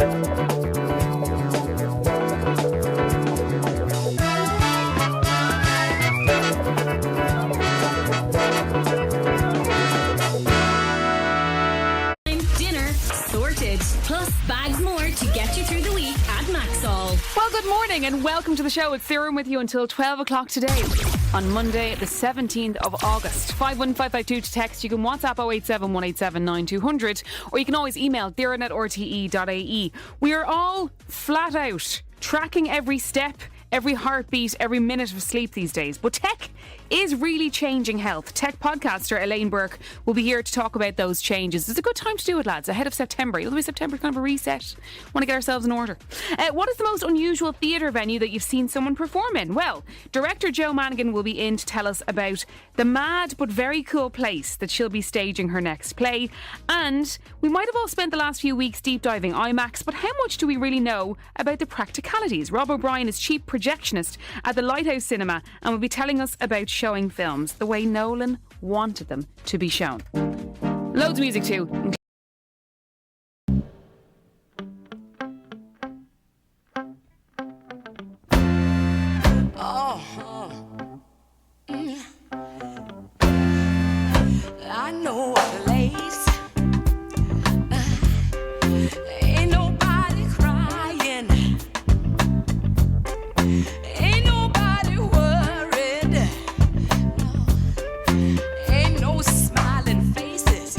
Dinner sorted. Plus bags more to get you through the week at Maxall. Well, good morning and welcome to the show. It's Ciaran with you until 12 o'clock today on Monday, the 17th of August. 51552 to text. You can WhatsApp 087 187 9200, or you can always email ciaran@rte.ie. We are all flat out tracking every step, every heartbeat, every minute of sleep these days. But tech is really changing health. Tech podcaster Elaine Burke will be here to talk about those changes. It's a good time to do it, lads, ahead of September. It'll be September, kind of a reset. Want to get ourselves in order. What is the most unusual theatre venue that you've seen someone perform in? Well, director Jo Mannigan will be in to tell us about the mad but very cool place that she'll be staging her next play. And we might have all spent the last few weeks deep diving IMAX, but how much do we really know about the practicalities? Rob O'Brien is chief projectionist at the Lighthouse Cinema and will be telling us about showing films the way Nolan wanted them to be shown. Loads of music too. I know a place. Ain't nobody crying. Ain't nobody worried. No. Ain't no smiling faces.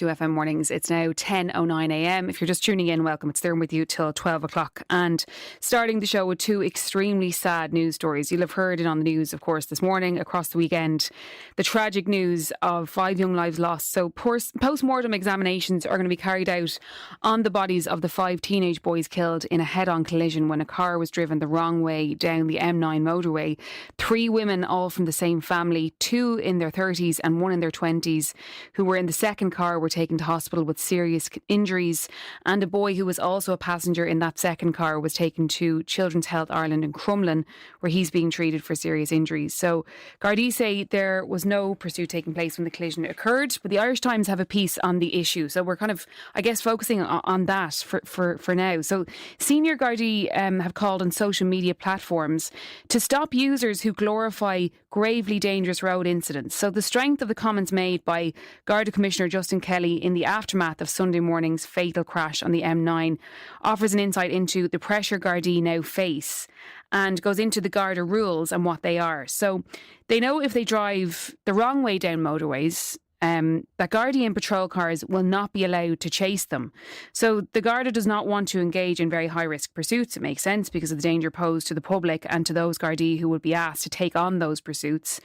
2FM mornings. It's now 10:09am. If you're just tuning in, welcome. It's there with you till 12 o'clock. And starting the show with two extremely sad news stories. You'll have heard it on the news, of course, this morning, across the weekend. The tragic news of 5 young lives lost. So post-mortem examinations are going to be carried out on the bodies of the 5 teenage boys killed in a head-on collision when a car was driven the wrong way down the M9 motorway. 3 women, all from the same family, 2 in their 30s and 1 in their 20s, who were in the second car, were taken to hospital with serious injuries, and a boy who was also a passenger in that second car was taken to Children's Health Ireland in Crumlin, where he's being treated for serious injuries. So Gardaí say there was no pursuit taking place when the collision occurred, but the Irish Times have a piece on the issue, so we're kind of, I guess, focusing on that for now. So senior Gardaí have called on social media platforms to stop users who glorify gravely dangerous road incidents. So the strength of the comments made by Garda Commissioner Justin Kelly in the aftermath of Sunday morning's fatal crash on the M9 offers an insight into the pressure Gardaí now face and goes into the Garda rules and what they are. So they know if they drive the wrong way down motorways, that Gardaí and patrol cars will not be allowed to chase them. So the Garda does not want to engage in very high-risk pursuits. It makes sense because of the danger posed to the public and to those Gardaí who would be asked to take on those pursuits.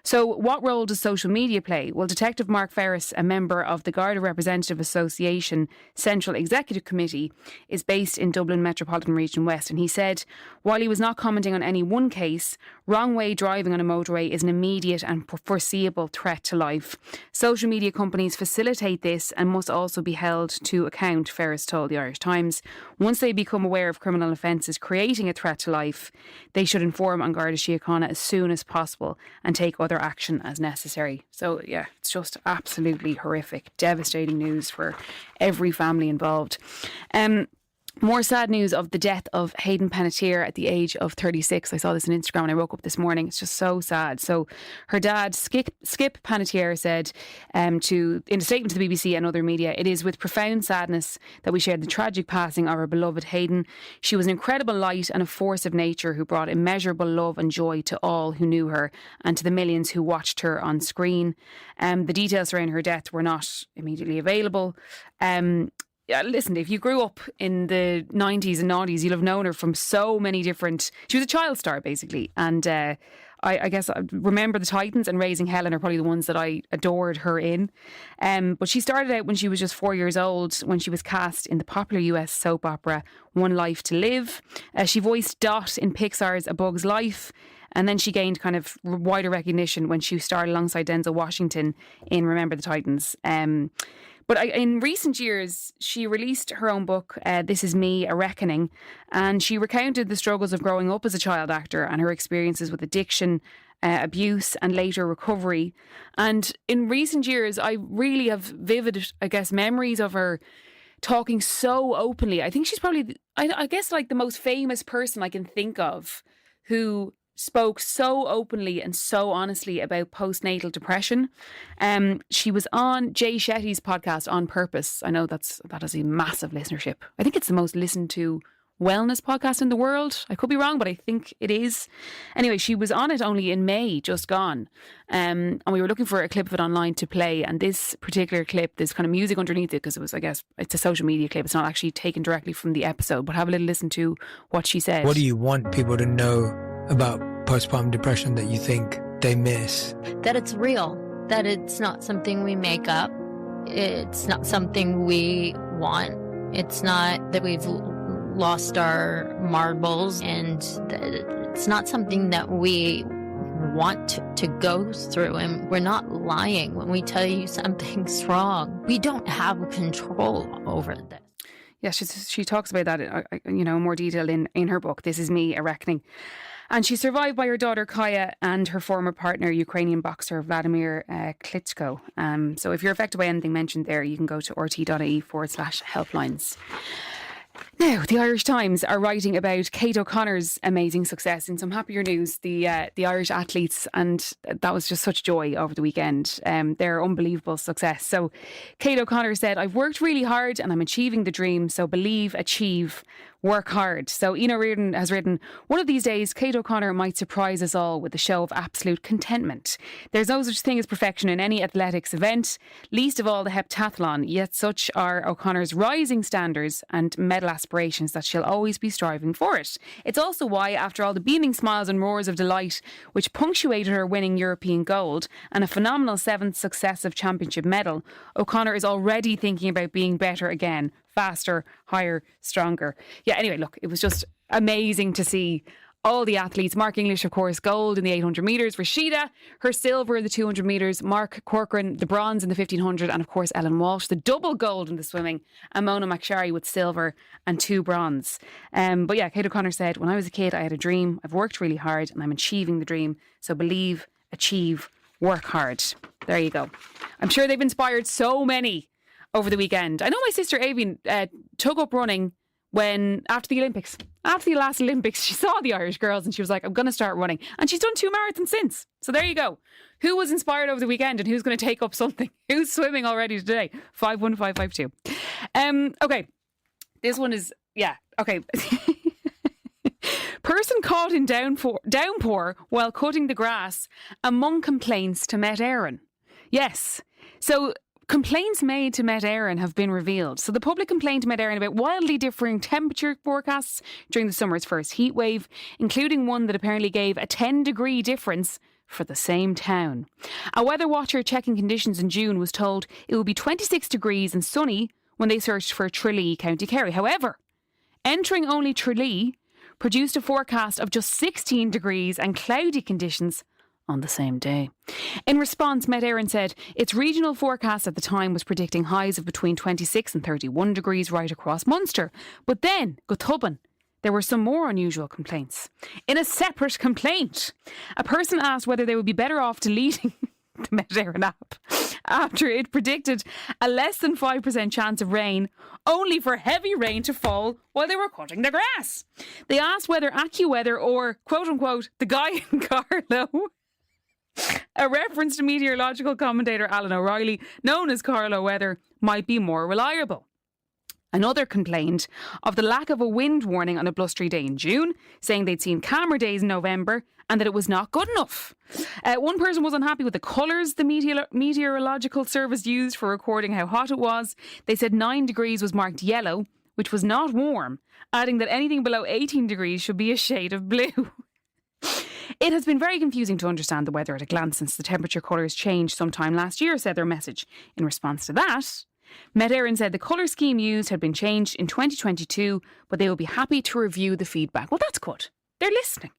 So what role does social media play? Well, Detective Mark Ferris, a member of the Garda Representative Association Central Executive Committee, is based in Dublin Metropolitan Region West, and he said, while he was not commenting on any one case, wrong way driving on a motorway is an immediate and foreseeable threat to life. Social media companies facilitate this and must also be held to account, Ferris told the Irish Times. Once they become aware of criminal offences creating a threat to life, they should inform An Garda Síochána as soon as possible and take other action as necessary. So yeah, it's just absolutely horrific, devastating news for every family involved. More sad news of the death of Hayden Panettiere at the age of 36. I saw this on Instagram when I woke up this morning. It's just so sad. So her dad, Skip Panettiere, said in a statement to the BBC and other media, "It is with profound sadness that we shared the tragic passing of our beloved Hayden. She was an incredible light and a force of nature who brought immeasurable love and joy to all who knew her and to the millions who watched her on screen." The details around her death were not immediately available. Yeah, listen, if you grew up in the 90s and 90s, you'll have known her from so many different... She was a child star, basically. And I guess I remember the Titans and Raising Helen are probably the ones that I adored her in. But she started out when she was just 4 years old, when she was cast in the popular US soap opera One Life to Live. She voiced Dot in Pixar's A Bug's Life. And then she gained kind of wider recognition when she starred alongside Denzel Washington in Remember the Titans. But in recent years, she released her own book, This Is Me, A Reckoning, and she recounted the struggles of growing up as a child actor and her experiences with addiction, abuse and later recovery. And in recent years, I really have vivid, I guess, memories of her talking so openly. I think she's probably, I guess, like the most famous person I can think of who spoke so openly and so honestly about postnatal depression. She was on Jay Shetty's podcast On Purpose. I know that has a massive listenership. I think it's the most listened to wellness podcast in the world. I could be wrong, but I think it is. Anyway, she was on it only in May, just gone. And we were looking for a clip of it online to play. And this particular clip, there's kind of music underneath it because it was, I guess, it's a social media clip. It's not actually taken directly from the episode, but have a little listen to what she said. What do you want people to know about postpartum depression that you think they miss? That it's real, that it's not something we make up, it's not something we want, it's not that we've lost our marbles, and it's not something that we want to go through. And we're not lying when we tell you something's wrong. We don't have control over this. Yeah, she talks about that, in more detail in her book, This Is Me, A Reckoning. And she's survived by her daughter Kaya and her former partner, Ukrainian boxer Vladimir Klitschko. So if you're affected by anything mentioned there, you can go to rt.ie/helplines. Now, the Irish Times are writing about Kate O'Connor's amazing success. In some happier news, the Irish athletes, and that was just such joy over the weekend, their unbelievable success. So Kate O'Connor said, "I've worked really hard and I'm achieving the dream, so believe, achieve. work hard. So Ina Reardon has written, one of these days, Kate O'Connor might surprise us all with a show of absolute contentment. There's no such thing as perfection in any athletics event, least of all the heptathlon, yet such are O'Connor's rising standards and medal aspirations that she'll always be striving for it. It's also why, after all the beaming smiles and roars of delight which punctuated her winning European gold and a phenomenal 7th successive championship medal, O'Connor is already thinking about being better again. Faster, higher, stronger. Yeah, anyway, look, it was just amazing to see all the athletes. Mark English, of course, gold in the 800 metres. Rashida, her silver in the 200 metres. Mark Corcoran, the bronze in the 1500. And of course, Ellen Walsh, the double gold in the swimming. And Mona McSharry with silver and 2 bronze. But yeah, Kate O'Connor said, when I was a kid, I had a dream. I've worked really hard and I'm achieving the dream. So believe, achieve, work hard. There you go. I'm sure they've inspired so many over the weekend. I know my sister Avian took up running when, after the Olympics, after the last Olympics, she saw the Irish girls and she was like, I'm going to start running. And she's done 2 marathons since. So there you go. Who was inspired over the weekend and who's going to take up something? Who's swimming already today? 51552. Okay. This one is, yeah, okay. Person caught in downpour while cutting the grass among complaints to Met Éireann. Yes. So complaints made to Met Éireann have been revealed. So the public complained to Met Éireann about wildly differing temperature forecasts during the summer's first heat wave, including one that apparently gave a 10-degree difference for the same town. A weather watcher checking conditions in June was told it would be 26 degrees and sunny when they searched for Tralee, County Kerry. However, entering only Tralee produced a forecast of just 16 degrees and cloudy conditions on the same day. In response, Met Éireann said its regional forecast at the time was predicting highs of between 26 and 31 degrees right across Munster. But then, Gothuban, there were some more unusual complaints. In a separate complaint, a person asked whether they would be better off deleting the Met Éireann app after it predicted a less than 5% chance of rain, only for heavy rain to fall while they were cutting the grass. They asked whether AccuWeather or, quote-unquote, the guy in Carlow, a reference to meteorological commentator Alan O'Reilly, known as Carlow Weather, might be more reliable. Another complained of the lack of a wind warning on a blustery day in June, saying they'd seen calmer days in November and that it was not good enough. One person was unhappy with the colours the meteorological service used for recording how hot it was. They said 9 degrees was marked yellow, which was not warm, adding that anything below 18 degrees should be a shade of blue. It has been very confusing to understand the weather at a glance since the temperature colours changed sometime last year, said their message. In response to that, Met Éireann said the colour scheme used had been changed in 2022, but they will be happy to review the feedback. Well, that's good. They're listening.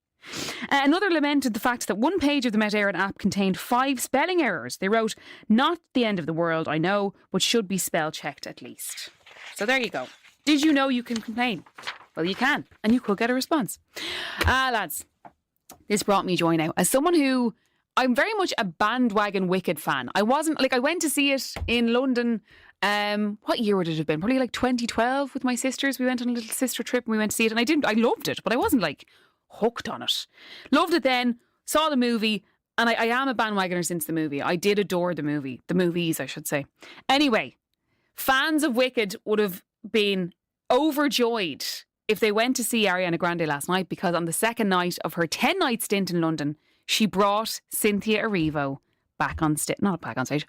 Another lamented the fact that one page of the Met Éireann app contained 5 spelling errors. They wrote, not the end of the world, I know, but should be spell checked at least. So there you go. Did you know you can complain? Well, you can, and you could get a response. Lads, this brought me joy now. As someone who, I'm very much a bandwagon Wicked fan. I went to see it in London. What year would it have been? Probably like 2012 with my sisters. We went on a little sister trip and we went to see it. And I loved it, but I wasn't like hooked on it. Loved it then, saw the movie, and I am a bandwagoner since the movie. I did adore the movie. The movies, I should say. Anyway, fans of Wicked would have been overjoyed if they went to see Ariana Grande last night, because on the second night of her 10-night stint in London, she brought Cynthia Erivo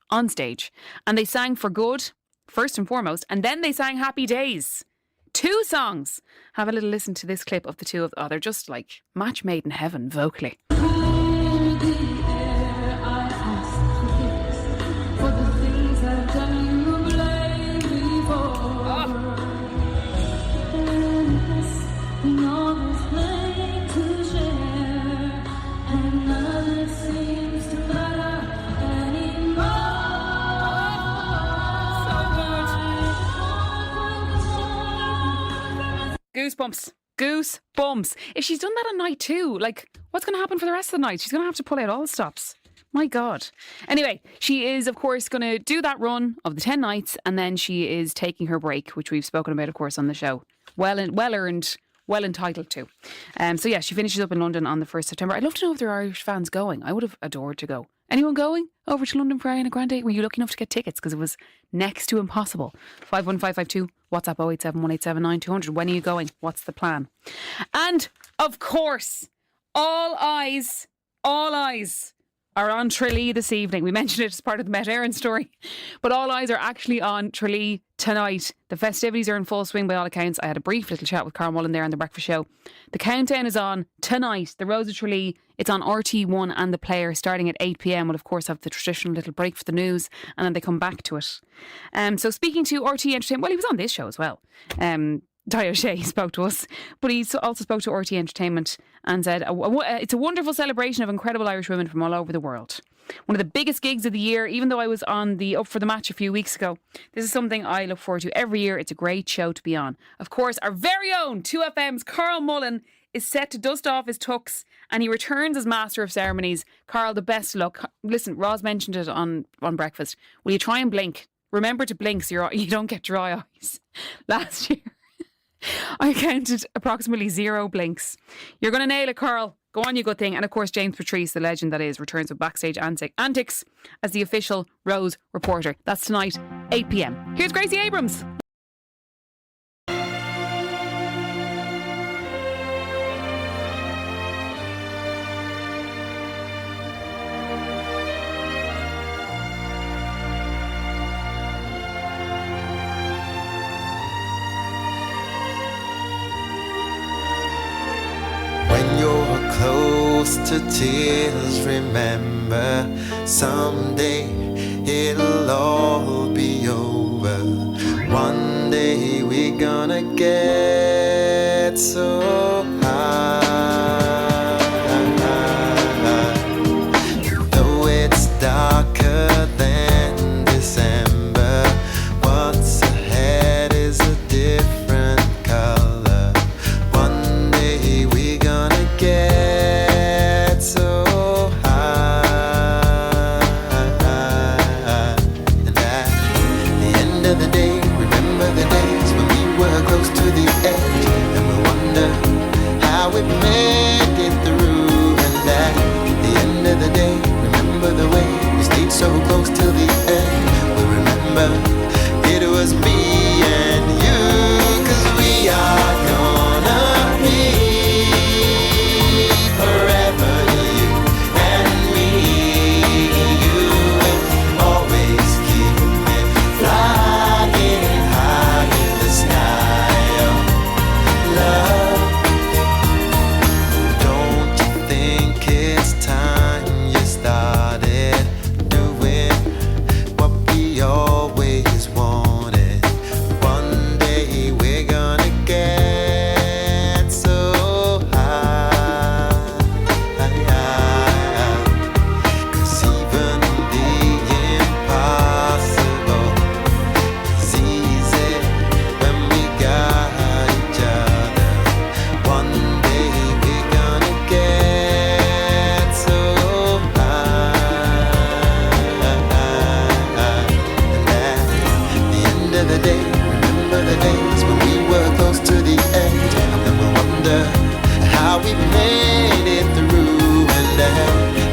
on stage. And they sang For Good, first and foremost, and then they sang Happy Days. 2 songs. Have a little listen to this clip of the two of them. Oh, they're just like match made in heaven vocally. Goosebumps. If she's done that on night 2, like, what's going to happen for the rest of the night? She's going to have to pull out all the stops. My God. Anyway, she is, of course, going to do that run of the 10 nights, and then she is taking her break, which we've spoken about, of course, on the show. Well earned, well entitled to. So yeah, she finishes up in London on the 1st September. I'd love to know if there are Irish fans going. I would have adored to go. Anyone going over to London for Ariana Grande? Were you lucky enough to get tickets? Because it was next to impossible. 51552, WhatsApp 087 187 9200. When are you going? What's the plan? And, of course, all eyes are on Tralee this evening. We mentioned it as part of the Met Éireann story. But all eyes are actually on Tralee tonight. The festivities are in full swing by all accounts. I had a brief little chat with Carl Mullen there on The Breakfast Show. The countdown is on tonight. The Rose of Tralee. It's on RT1 and The Player starting at 8 p.m. We'll, of course, have the traditional little break for the news and then they come back to it. So speaking to RT Entertainment, well, he was on this show as well. Ty O'Shea spoke to us, but he also spoke to RT Entertainment and said it's a wonderful celebration of incredible Irish women from all over the world. One of the biggest gigs of the year, even though I was on the Up for the Match a few weeks ago. This is something I look forward to every year. It's a great show to be on. Of course, our very own 2FM's Carl Mullen is set to dust off his tux and he returns as Master of Ceremonies. Carl, the best of luck. Listen, Roz mentioned it on Breakfast. Will you try and blink? Remember to blink so you don't get dry eyes. Last year, I counted approximately 0 blinks. You're going to nail it, Carl. Go on, you good thing. And of course, James Patrice, the legend that is, returns with backstage antics as the official Rose reporter. That's tonight, 8 p.m. Here's Gracie Abrams. When you're close to tears, remember someday it'll all be over. One day we're gonna get so high. Though it's darker than December, what's ahead is a different color. One day we're gonna get so high. And at the end of the day, remember the days when we were close to the edge, and we wonder how we made it through. And at the end of the day, remember the way we stayed so close till the end. We remember it was me and you, 'cause we are gonna be forever, you and me. You will always keep me flying high in the sky of love. Don't you think it's time you started doing what we always wanted? One day we're gonna get so high. 'Cause even the impossible is easy when we got each other. One day we're gonna get so high. And at the end of the day, remember the days when we were close to the edge, and then we'll wonder how we made it through. And at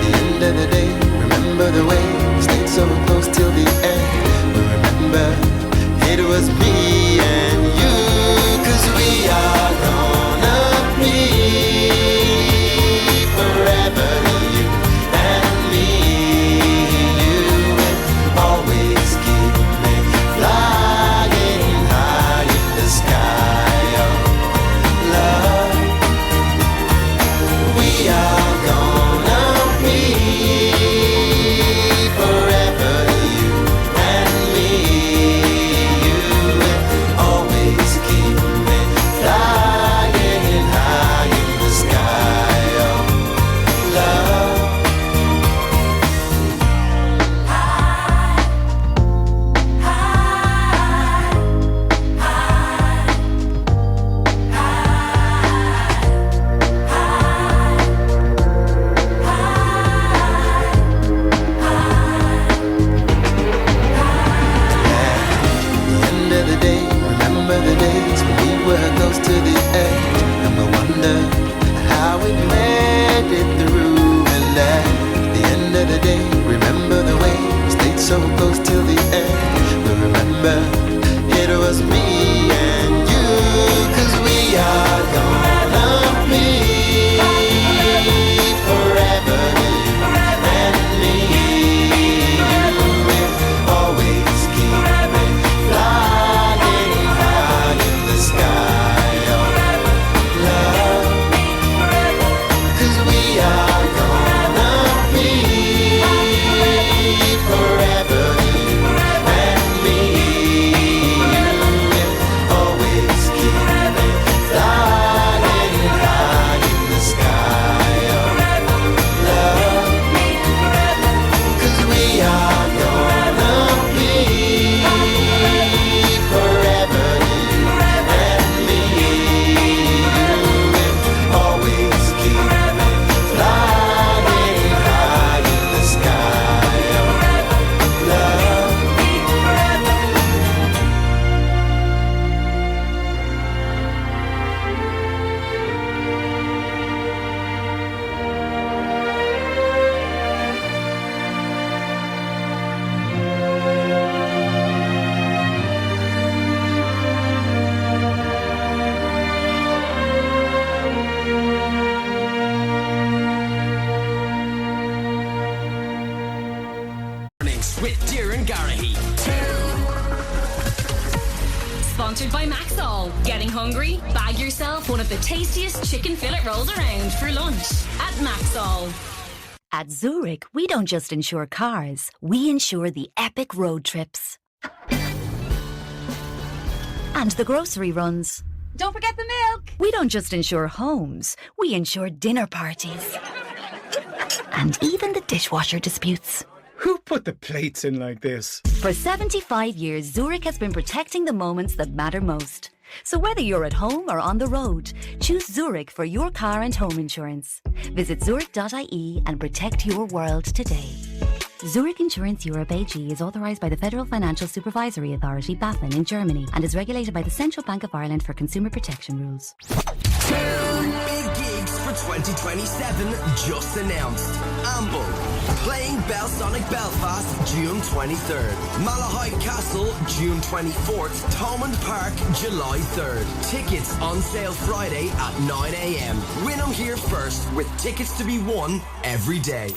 the end of the day, remember the way we stayed so close till the end. We remember it was me and you, 'cause we are gonna be forever, you and me. You will always keep me flying remember it was me and you, 'cause we are gonna be forever, you and me. We'll always keep it flying high in the sky of love, 'cause we are gonna be forever, you and me. We'll always keep it flying high in the sky of love, 'cause we are gonna be forever, you and me. We'll always keep it flying high in the sky of love. Mornings with Darren Garrahy. Sponsored by Maxall. Getting hungry? Bag yourself one of the tastiest chicken fillet rolls around for lunch at Maxall. At Zurich, we don't just insure cars, we insure the epic road trips. And the grocery runs. Don't forget the milk. We don't just insure homes, we insure dinner parties. And even the dishwasher disputes. Who put the plates in like this? For 75 years, Zurich has been protecting the moments that matter most. So whether you're at home or on the road, choose Zurich for your car and home insurance. Visit zurich.ie and protect your world today. Zurich Insurance Europe AG is authorised by the Federal Financial Supervisory Authority, BaFin, in Germany and is regulated by the Central Bank of Ireland for consumer protection rules. 2 big gigs for 2027 just announced. Amble, playing Belsonic Belfast June 23rd. Malahide Castle June 24th. Thomond Park July 3rd. Tickets on sale Friday at 9 a.m. Win them here first with tickets to be won every day.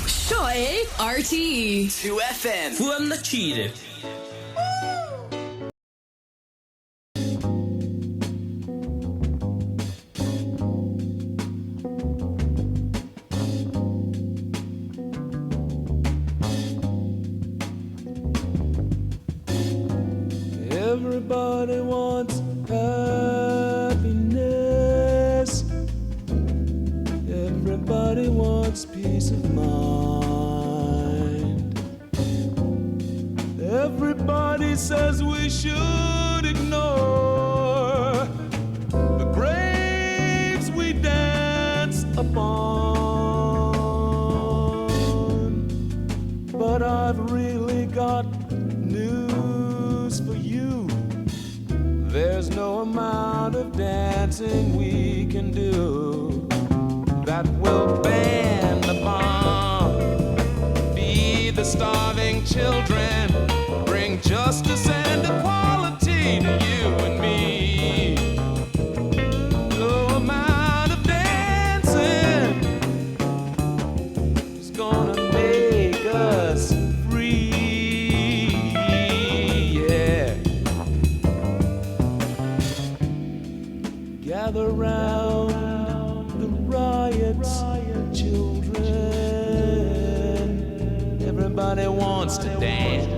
Shoy RT. 2FM. Fuam na chile. Everybody wants happiness. Everybody wants peace of mind. Everybody says we should ignore the graves we dance upon. But I've really got news for you. There's no amount of dancing we can do that will ban the bomb, feed the starving children, bring justice and equality to you and me. No amount of dancing is gonna make us free, yeah. Gather round the riots, children. Everybody wants to dance.